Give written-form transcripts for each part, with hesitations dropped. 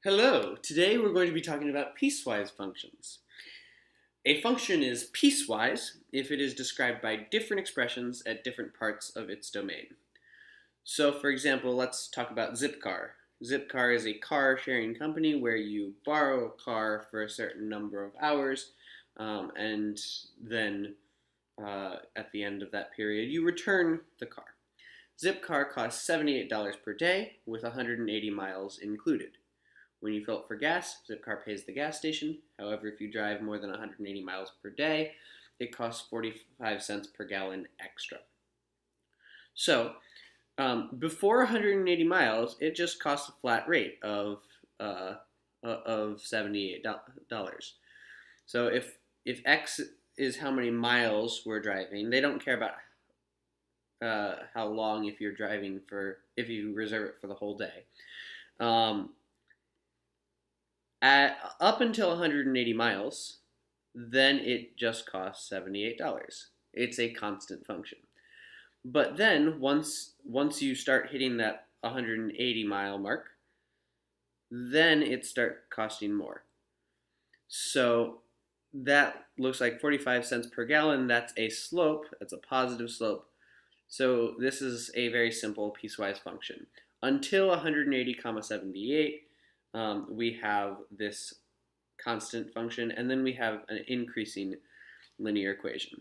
Hello, today we're going to be talking about piecewise functions. A function is piecewise if it is described by different expressions at different parts of its domain. So for example, let's talk about Zipcar. Zipcar is a car sharing company where you borrow a car for a certain number of hours and then at the end of that period you return the car. Zipcar costs $78 per day with 180 miles included. When you fill up for gas, Zipcar pays the gas station. However, if you drive more than 180 miles per day, it costs 45 cents per gallon extra. So, before 180 miles, it just costs a flat rate of $78. So if X is how many miles we're driving, they don't care about how long if you're driving if you reserve it for the whole day. Up until 180 miles, then it just costs $78. It's a constant function. But then once you start hitting that 180 mile mark, then it starts costing more. So that looks like 45 cents per gallon. That's a slope. That's a positive slope. So this is a very simple piecewise function. Until 180, 78, we have this constant function, and then we have an increasing linear equation.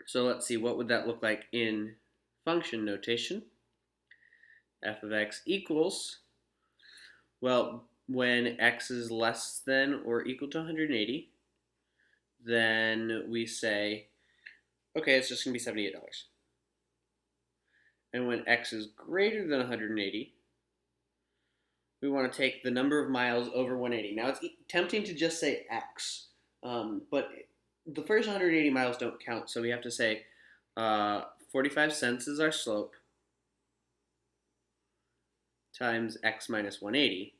So let's see, what would that look like in function notation? F of x equals, well, when x is less than or equal to 180, then we say, okay, it's just going to be $78. And when x is greater than 180, we want to take the number of miles over 180. Now, it's tempting to just say x, but the first 180 miles don't count, so we have to say 45 cents is our slope times x minus 180.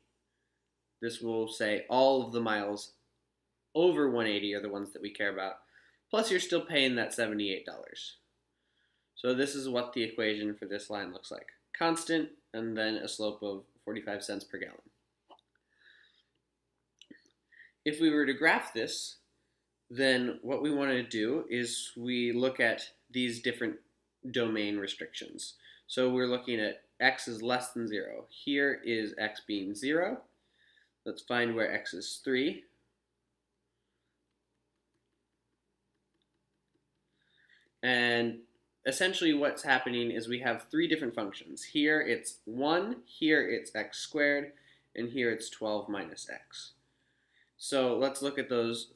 This will say all of the miles over 180 are the ones that we care about, plus you're still paying that $78. So this is what the equation for this line looks like. Constant, and then a slope of 45 cents per gallon. If we were to graph this, then what we want to do is we look at these different domain restrictions. So we're looking at x is less than 0. Here is x being 0. Let's find where x is 3. And essentially what's happening is we have three different functions. Here it's 1, here it's x squared, and here it's 12 minus x. So let's look at those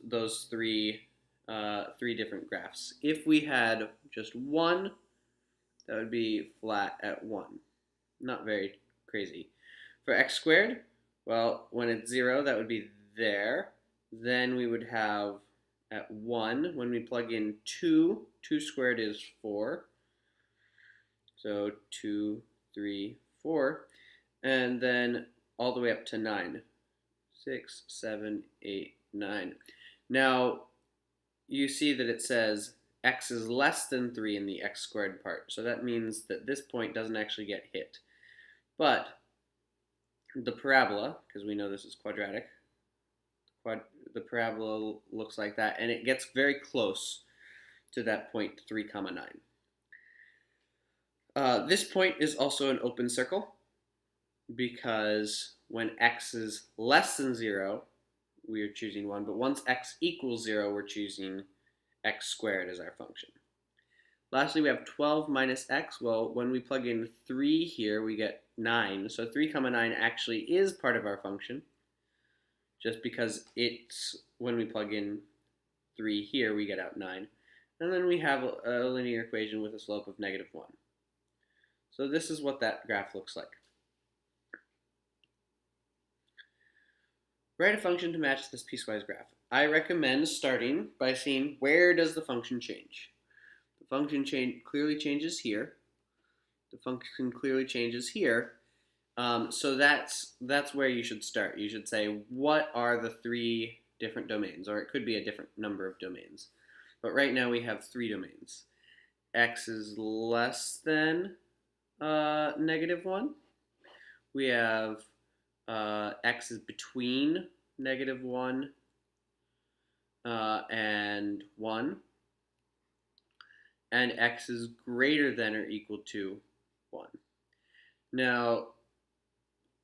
three different graphs. If we had just 1, that would be flat at 1. Not very crazy. For x squared, well, when it's 0, that would be there. Then we would have at 1, when we plug in 2, 2 squared is 4. So 2, 3, 4. And then all the way up to 9. 6, 7, 8, 9. Now, you see that it says x is less than 3 in the x squared part. So that means that this point doesn't actually get hit. But the parabola, because we know this is quadratic, the parabola looks like that, and it gets very close to that point 3, 9. This point is also an open circle because when x is less than 0, we are choosing 1, but once x equals 0, we're choosing x squared as our function. Lastly, we have 12 minus x. Well, when we plug in 3 here, we get 9. So 3, 9 actually is part of our function, just because it's, when we plug in 3 here, we get out 9. And then we have a linear equation with a slope of -1. So this is what that graph looks like. Write a function to match this piecewise graph. I recommend starting by seeing where does the function change. The function clearly changes here. The function clearly changes here. So that's where you should start. You should say, what are the 3 different domains? Or it could be a different number of domains. But right now we have 3 domains. X is less than -1. We have x is between -1 and 1, and x is greater than or equal to 1. Now,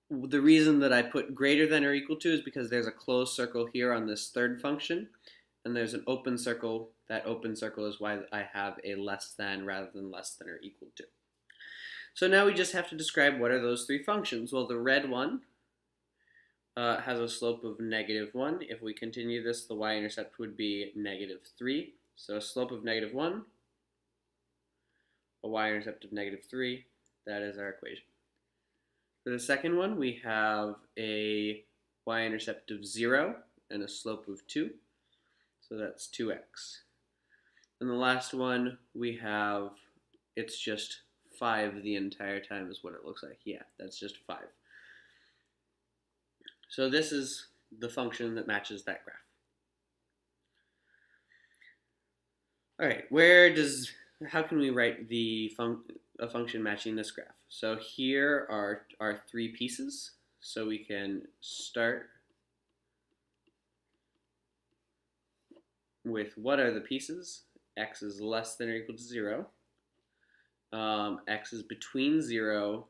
the reason that I put greater than or equal to is because there's a closed circle here on this third function, and there's an open circle. That open circle is why I have a less than rather than less than or equal to. So now we just have to describe what are those three functions. Well, the red one has a slope of -1. If we continue this, the y-intercept would be -3. So a slope of -1, a y-intercept of -3, that is our equation. For the second one, we have a y-intercept of 0 and a slope of 2. So that's 2x. And the last one, we have, it's just 5 the entire time is what it looks like. Yeah, that's just 5. So this is the function that matches that graph. All right, how can we write a function matching this graph? So here are our three pieces. So we can start with what are the pieces? X is less than or equal to 0. X is between 0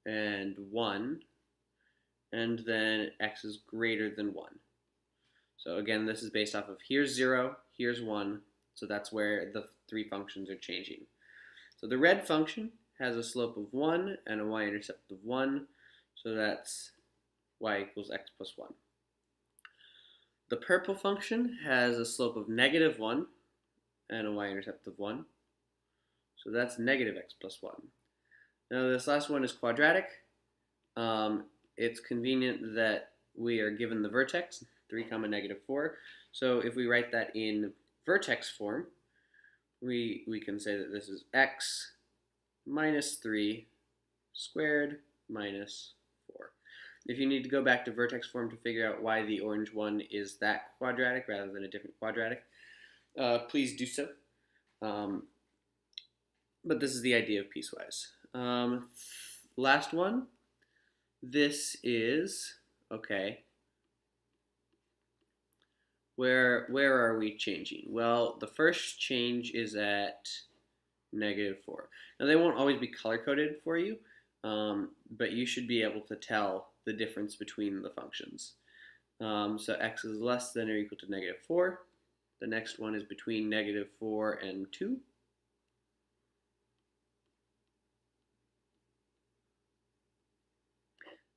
and 1. And then x is greater than 1. So again, this is based off of here's 0, here's 1. So that's where the three functions are changing. So the red function has a slope of 1 and a y-intercept of 1. So that's y equals x plus 1. The purple function has a slope of -1 and a y-intercept of 1. So that's -x plus 1. Now this last one is quadratic. It's convenient that we are given the vertex, 3, -4. So if we write that in vertex form, we can say that this is x minus 3 squared minus 4. If you need to go back to vertex form to figure out why the orange one is that quadratic rather than a different quadratic, please do so. But this is the idea of piecewise. Last one. This is, okay, where are we changing? Well, the first change is at -4. Now they won't always be color-coded for you, but you should be able to tell the difference between the functions. So x is less than or equal to -4. The next one is between -4 and 2.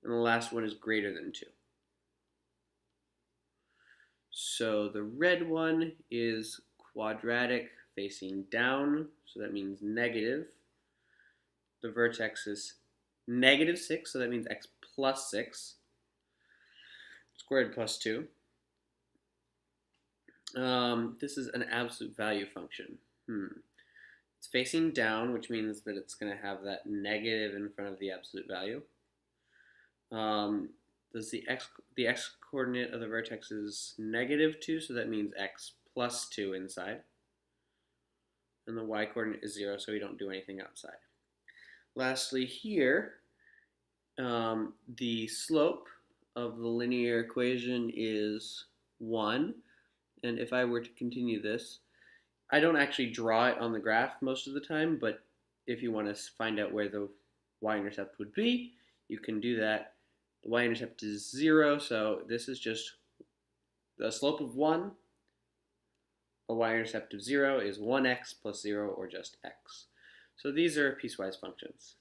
And the last one is greater than 2. So the red one is quadratic facing down, so that means negative. The vertex is -6, so that means x plus 6, squared plus 2. This is an absolute value function. It's facing down, which means that it's going to have that negative in front of the absolute value. Does the x coordinate of the vertex is -2, so that means x plus 2 inside. And the y coordinate is 0, so we don't do anything outside. Lastly, here, the slope of the linear equation is 1. And if I were to continue this, I don't actually draw it on the graph most of the time, but if you want to find out where the y-intercept would be, you can do that. The y-intercept is 0, so this is just the slope of 1. A y-intercept of 0 is 1x plus 0, or just x. So these are piecewise functions.